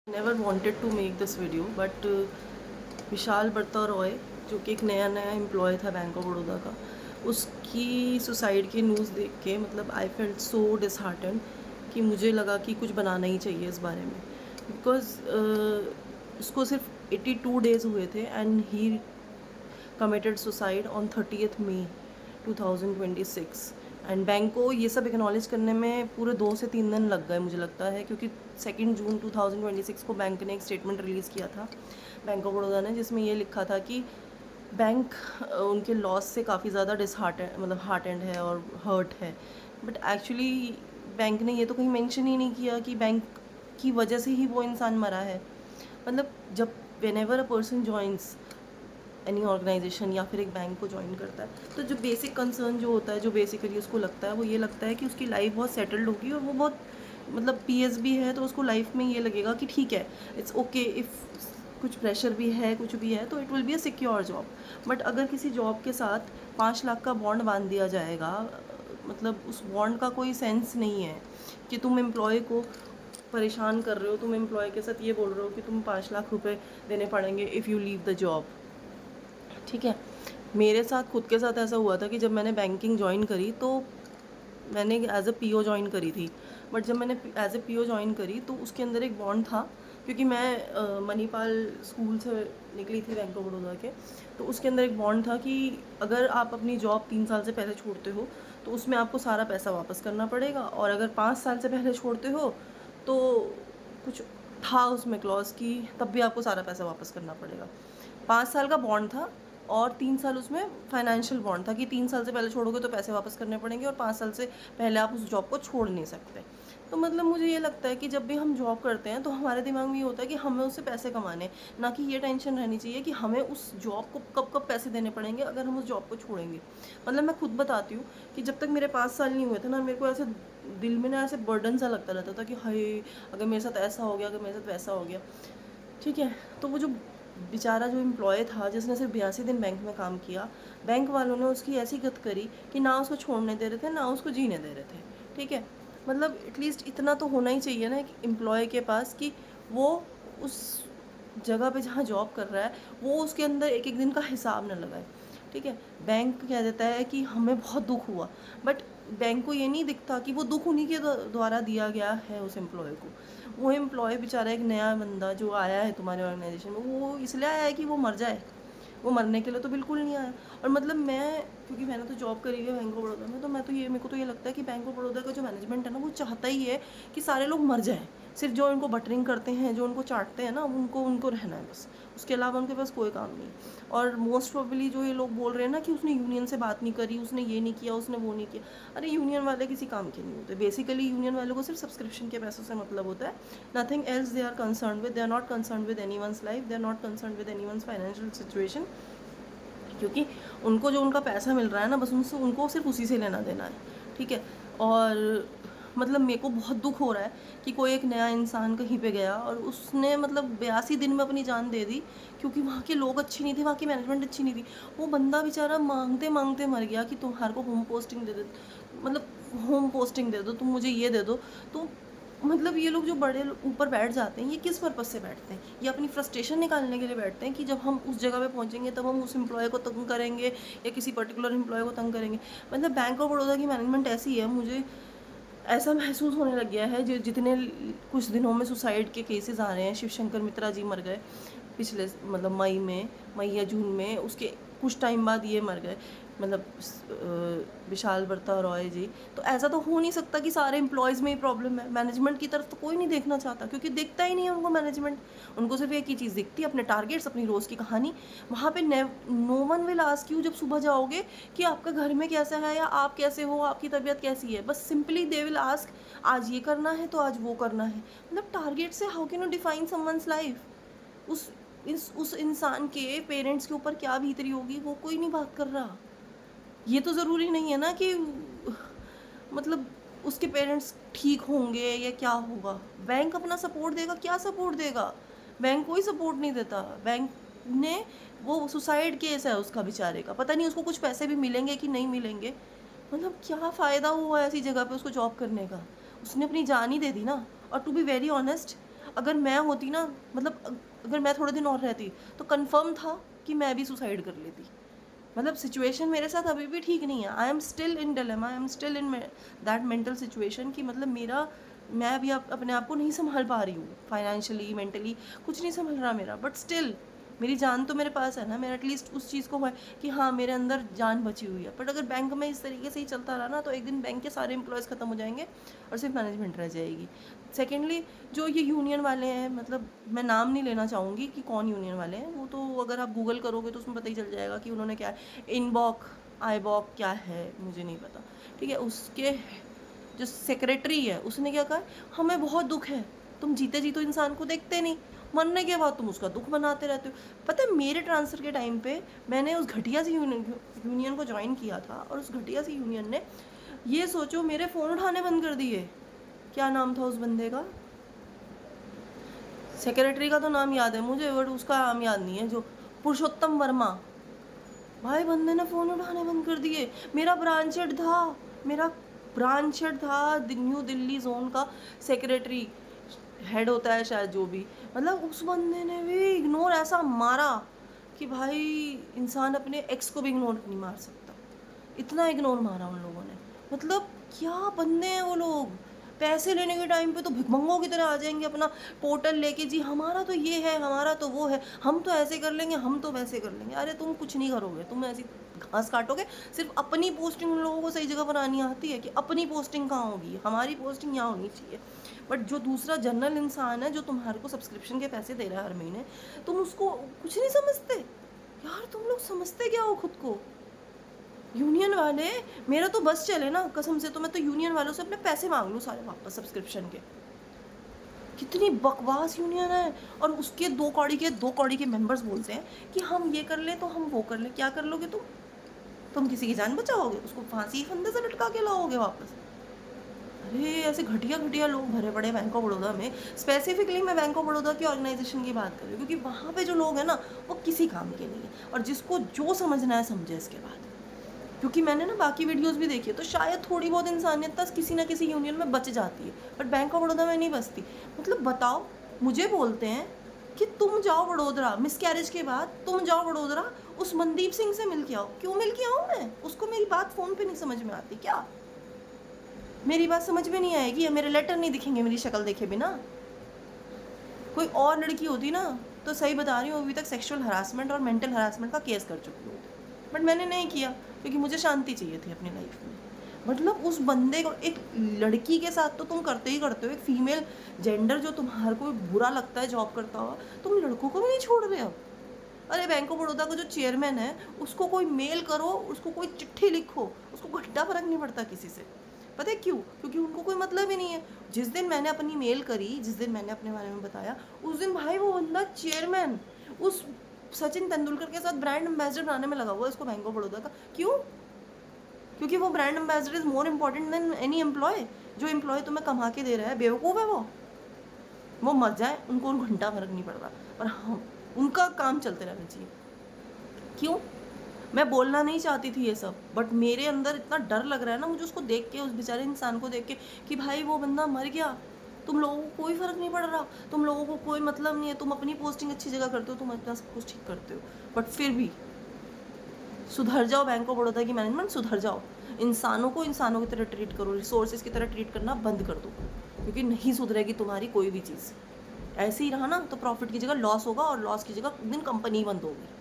Never wanted to make this video but Vishal Barta Roy जो कि एक नया एम्प्लॉय था बैंक ऑफ बड़ौदा का, उसकी सुसाइड की न्यूज़ देख के मतलब आई फेल्ट सो डिसहार्टेंड कि मुझे लगा कि कुछ बनाना ही चाहिए इस बारे में। बिकॉज उसको सिर्फ 82 डेज़ हुए थे and he committed suicide on 30th May 2026 and bank को ये सब एक्नॉलेज करने में पूरे 2 से 3 दिन लग गए मुझे लगता है, क्योंकि 2 जून 2026 को बैंक ने एक स्टेटमेंट रिलीज़ किया था, बैंक ऑफ बड़ौदा ने, जिसमें ये लिखा था कि बैंक उनके लॉस से काफ़ी ज़्यादा मतलब हार्ट एंड है और हर्ट है। बट एक्चुअली बैंक ने ये तो कहीं मेंशन ही नहीं किया कि बैंक की वजह से ही वो इंसान मरा है। मतलब जब whenever a person joins any organisation या फिर एक बैंक को ज्वाइन करता है, तो जो बेसिक कंसर्न जो होता है, जो बेसिकली उसको लगता है, वो ये लगता है कि उसकी लाइफ बहुत सेटल्ड होगी और वो बहुत मतलब पीएसबी है, तो उसको लाइफ में ये लगेगा कि ठीक है, इट्स ओके इफ़ कुछ प्रेशर भी है, कुछ भी है, तो it will be a secure job. But अगर किसी जॉब के साथ 5 लाख का बॉन्ड बांध दिया जाएगा, मतलब उस बॉन्ड का कोई सेंस नहीं है कि तुम एम्प्लॉय को परेशान कर रहे हो, तुम एम्प्लॉय के साथ ये बोल रहे हो कि तुम 5 लाख रुपए देने पड़ेंगे if you leave the job. ठीक है, मेरे साथ खुद के साथ ऐसा हुआ था कि जब मैंने बैंकिंग ज्वाइन करी तो मैंने एज अ पीओ ज्वाइन करी थी। बट जब मैंने एज अ पीओ ज्वाइन करी तो उसके अंदर एक बॉन्ड था, क्योंकि मैं मणिपाल स्कूल से निकली थी बैंक ऑफ बड़ौदा के, तो उसके अंदर एक बॉन्ड था कि अगर आप अपनी जॉब 3 साल से पहले छोड़ते हो तो उसमें आपको सारा पैसा वापस करना पड़ेगा, और अगर 5 साल से पहले छोड़ते हो तो कुछ था उसमें क्लॉज की तब भी आपको सारा पैसा वापस करना पड़ेगा। 5 साल का बॉन्ड था और 3 साल उसमें फाइनेंशियल बॉन्ड था कि 3 साल से पहले छोड़ोगे तो पैसे वापस करने पड़ेंगे और 5 साल से पहले आप उस जॉब को छोड़ नहीं सकते। तो मतलब मुझे ये लगता है कि जब भी हम जॉब करते हैं तो हमारे दिमाग में ये होता है कि हमें उससे पैसे कमाने, ना कि ये टेंशन रहनी चाहिए कि हमें उस जॉब को कब कब पैसे देने पड़ेंगे अगर हम उस जॉब को छोड़ेंगे। मतलब मैं खुद बताती हूँ कि जब तक मेरे 5 साल नहीं हुए थे ना, मेरे को ऐसे दिल में ना ऐसे बर्डन सा लगता रहता था कि हाय, अगर मेरे साथ ऐसा हो गया, अगर मेरे साथ वैसा हो गया। ठीक है, तो वो जो बेचारा जो एम्प्लॉय था जिसने सिर्फ 82 दिन बैंक में काम किया, बैंक वालों ने उसकी ऐसी गत करी कि ना उसको छोड़ने दे रहे थे, ना उसको जीने दे रहे थे। ठीक है, मतलब एटलीस्ट इतना तो होना ही चाहिए ना एक एम्प्लॉय के पास कि वो उस जगह पे जहाँ जॉब कर रहा है वो उसके अंदर एक एक दिन का हिसाब न लगाए। ठीक है, बैंक कह देता है कि हमें बहुत दुख हुआ, बट बैंक को ये नहीं दिखता कि वो दुख उन्हीं के द्वारा दिया गया है उस एम्प्लॉय को। वो एम्प्लॉय बेचारा एक नया बंदा जो आया है तुम्हारे ऑर्गेनाइजेशन में, वो इसलिए आया है कि वो मर जाए, वो मरने के लिए तो बिल्कुल नहीं आया। और मतलब मैं, क्योंकि मैंने तो जॉब करी है बैंक ऑफ बड़ौदा में, तो मैं तो ये मेरे को तो ये लगता है कि बैंक ऑफ बड़ौदा का जो मैनेजमेंट है ना, वो चाहता ही है कि सारे लोग मर जाएं। सिर्फ जो उनको बटरिंग करते हैं, जो उनको चाटते हैं ना, उनको उनको रहना है बस, उसके अलावा उनके पास कोई काम नहीं। और मोस्ट प्रोबेबली जो ये लोग बोल रहे हैं ना कि उसने यूनियन से बात नहीं करी, उसने ये नहीं किया, उसने वो नहीं किया, अरे यूनियन वाले किसी काम के नहीं होते। बेसिकली यूनियन वालों को सिर्फ सब्सक्रिप्शन के पैसों से मतलब होता है, nothing else they are concern with. They are not concern with anyone's life, they are not concern with anyone's financial situation, क्योंकि उनको जो उनका पैसा मिल रहा है ना, बस उनसे उनको सिर्फ उसी से लेना देना है। ठीक है, और मतलब मेरे को बहुत दुख हो रहा है कि कोई एक नया इंसान कहीं पे गया और उसने मतलब 82 दिन में अपनी जान दे दी, क्योंकि वहाँ के लोग अच्छे नहीं थे, वहाँ की मैनेजमेंट अच्छी नहीं थी। वो बंदा बेचारा मांगते मांगते मर गया कि तुम्हारे को होम पोस्टिंग दे दे, मतलब होम पोस्टिंग दे दो, तुम मुझे ये दे दो। तो मतलब ये लोग जो बड़े ऊपर बैठ जाते हैं, ये किस पर्पज़ से बैठते हैं? ये अपनी फ्रस्ट्रेशन निकालने के लिए बैठते हैं कि जब हम उस जगह पे पहुंचेंगे तब हम उस एम्प्लॉय को तंग करेंगे या किसी पर्टिकुलर एम्प्लॉय को तंग करेंगे। मतलब बैंक ऑफ बड़ौदा की मैनेजमेंट ऐसी है, मुझे ऐसा महसूस होने लग गया है, जो जितने कुछ दिनों में सुसाइड के केसेस आ रहे हैं, शिव शंकर मित्रा जी मर गए पिछले मतलब मई या जून में, उसके कुछ टाइम बाद ये मर गए, मतलब विशाल बर्ता रॉय जी। तो ऐसा तो हो नहीं सकता कि सारे एम्प्लॉयज़ में ही प्रॉब्लम है, मैनेजमेंट की तरफ तो कोई नहीं देखना चाहता, क्योंकि देखता ही नहीं है उनको मैनेजमेंट। उनको सिर्फ एक ही चीज़ दिखती है, अपने टारगेट्स, अपनी रोज़ की कहानी। वहाँ पे no one will ask you जब सुबह जाओगे कि आपका घर में कैसा है या आप कैसे हो, आपकी तबीयत कैसी है। बस सिंपली दे विल आस्क आज ये करना है तो आज वो करना है। मतलब टारगेट से how can you define someone's life? उस उस इंसान के पेरेंट्स के ऊपर क्या बीत रही होगी वो कोई नहीं बात कर रहा। ये तो ज़रूरी नहीं है ना कि मतलब उसके पेरेंट्स ठीक होंगे या क्या होगा। बैंक अपना सपोर्ट देगा, क्या सपोर्ट देगा? बैंक कोई सपोर्ट नहीं देता। बैंक ने, वो सुसाइड केस है उसका बेचारे का, पता नहीं उसको कुछ पैसे भी मिलेंगे कि नहीं मिलेंगे। मतलब क्या फ़ायदा हुआ ऐसी जगह पे उसको जॉब करने का? उसने अपनी जान ही दे दी ना। और टू बी वेरी ऑनेस्ट, अगर मैं होती ना, मतलब अगर मैं थोड़े दिन और रहती तो कंफर्म था कि मैं भी सुसाइड कर लेती। मतलब सिचुएशन मेरे साथ अभी भी ठीक नहीं है। I am still in dilemma, I am still in that mental situation कि मतलब मैं अभी अपने आप को नहीं संभाल पा रही हूँ, फाइनेंशियली मेंटली कुछ नहीं संभल रहा मेरा। बट स्टिल मेरी जान तो मेरे पास है ना, मेरा एटलीस्ट उस चीज़ को है कि हाँ मेरे अंदर जान बची हुई है। बट अगर बैंक में इस तरीके से ही चलता रहा ना, तो एक दिन बैंक के सारे एम्प्लॉयज़ ख़त्म हो जाएंगे और सिर्फ मैनेजमेंट रह जाएगी। सेकेंडली, जो ये यूनियन वाले हैं, मतलब मैं नाम नहीं लेना चाहूँगी कि कौन यूनियन वाले हैं, वो तो अगर आप गूगल करोगे तो उसमें पता ही चल जाएगा कि उन्होंने क्या है, इनबॉक आईबॉक क्या है मुझे नहीं पता, ठीक है। उसके जो सेक्रेटरी है उसने क्या कहा, हमें बहुत दुख है, तुम जीते जी तो इंसान को देखते नहीं, मरने के बाद तुम उसका दुख मनाते रहते हो। पता है मेरे ट्रांसफ़र के टाइम पे मैंने उस घटिया सी यूनियन को ज्वाइन किया था, और उस घटिया सी यूनियन ने, ये सोचो, मेरे फ़ोन उठाने बंद कर दिए। क्या नाम था उस बंदे का, सेक्रेटरी का तो नाम याद है मुझे बट उसका नाम याद नहीं है, जो पुरुषोत्तम वर्मा, भाई बंदे ने फ़ोन उठाने बंद कर दिए। मेरा ब्रांच हेड था, मेरा ब्रांच हेड था न्यू दिल्ली जोन का, सेक्रेटरी हेड होता है शायद जो भी, मतलब उस बंदे ने भी इग्नोर ऐसा मारा कि भाई इंसान अपने एक्स को भी इग्नोर नहीं मार सकता, इतना इग्नोर मारा उन लोगों ने। मतलब क्या बंदे हैं वो लोग, पैसे लेने के टाइम पे तो भिखमंगों की तरह आ जाएंगे अपना पोर्टल लेके, जी हमारा तो ये है, हमारा तो वो है, हम तो ऐसे कर लेंगे, हम तो वैसे कर लेंगे। अरे तुम कुछ नहीं करोगे, तुम ऐसी घास काटोगे। सिर्फ अपनी पोस्टिंग उन लोगों को सही जगह बनानी आती है कि अपनी पोस्टिंग कहाँ होगी, हमारी पोस्टिंग यहाँ होनी चाहिए। बट जो दूसरा जनरल इंसान है जो तुम्हारे को सब्सक्रिप्शन के पैसे दे रहा है हर महीने, तुम उसको कुछ नहीं समझते। यार तुम लोग समझते क्या हो खुद को? यूनियन वाले, मेरा तो बस चले ना कसम से, तो मैं तो यूनियन वालों से अपने पैसे मांग लूँ सारे वापस सब्सक्रिप्शन के। कितनी बकवास यूनियन है। और उसके दो कौड़ी के मेंबर्स बोलते हैं कि हम ये कर लें तो हम वो कर लें। क्या कर लोगे तुम किसी की जान बचाओगे, उसको फांसी फंदे से लटका के लाओगे वापस? अरे ऐसे घटिया घटिया लोग भरे पड़े बैंक ऑफ बड़ौदा में। स्पेसिफिकली मैं बैंक ऑफ बड़ौदा की ऑर्गेनाइजेशन की बात कर रही हूँ, क्योंकि वहाँ पे जो लोग हैं ना वो किसी काम के नहीं है, और जिसको जो समझना है समझे इसके बाद। क्योंकि मैंने ना बाकी वीडियोस भी देखी है, तो शायद थोड़ी बहुत इंसानियत किसी ना किसी यूनियन में बच जाती है, बट बैंक ऑफ बड़ौदा में नहीं बचती। मतलब बताओ, मुझे बोलते हैं कि तुम जाओ वडोदरा, मिस कैरेज के बाद तुम जाओ वडोदरा, उस मनदीप सिंह से मिल के आओ। क्यों मिल के आऊँ मैं? उसको मेरी बात फ़ोन पे नहीं समझ में आती क्या? मेरी बात समझ में नहीं आएगी या मेरे लेटर नहीं दिखेंगे मेरी शक्ल देखे बिना? कोई और लड़की होती ना, तो सही बता रही हूँ, अभी तक सेक्सुअल हरासमेंट और मेंटल हरासमेंट का केस कर चुकी हूँ, बट मैंने नहीं किया क्योंकि मुझे शांति चाहिए थी अपनी लाइफ में। मतलब उस बंदे को, एक लड़की के साथ तो तुम करते ही करते हो, एक फीमेल जेंडर जो तुम्हारे को बुरा लगता है जॉब करता हुआ, तुम लड़कों को भी नहीं छोड़ रहे हो। अरे बैंक ऑफ बड़ौदा का जो चेयरमैन है उसको कोई मेल करो, उसको कोई चिट्ठी लिखो, उसको घंटा फर्क नहीं पड़ता किसी से। पता है क्यों? क्योंकि उनको कोई मतलब ही नहीं है। जिस दिन मैंने अपनी मेल करी, जिस दिन मैंने अपने बारे में बताया, उस दिन भाई वो बंदा चेयरमैन उस सचिन तेंदुलकर के साथ ब्रांड एम्बेसडर बनाने में लगा हुआ है इसको बैंक ऑफ बड़ौदा का। क्यों? क्योंकि वो brand ambassador is more important than any employee. जो एम्प्लॉय तुम्हें कमा के दे रहा है, बेवकूफ़ है वो मर जाए, उनको घंटा फर्क नहीं पड़ रहा, पर हाँ उनका काम चलते रहना चाहिए। क्यों? मैं बोलना नहीं चाहती थी ये सब, बट मेरे अंदर इतना डर लग रहा है ना मुझे उसको देख के, उस बेचारे इंसान को देख के, कि भाई वो बंदा मर गया, तुम लोगों को कोई फ़र्क नहीं पड़ रहा, तुम लोगों को कोई मतलब नहीं है, तुम अपनी पोस्टिंग अच्छी जगह करते हो, तुम अपना सब कुछ ठीक करते हो, बट फिर भी सुधर जाओ। बैंक ऑफ बड़ौदा की मैनेजमेंट सुधर जाओ। इंसानों को इंसानों की तरह ट्रीट करो, रिसोर्सेज की तरह ट्रीट करना बंद कर दो, क्योंकि नहीं सुधरेगी तुम्हारी कोई भी चीज़। ऐसे ही रहा ना तो प्रॉफिट की जगह लॉस होगा, और लॉस की जगह दिन कंपनी बंद होगी।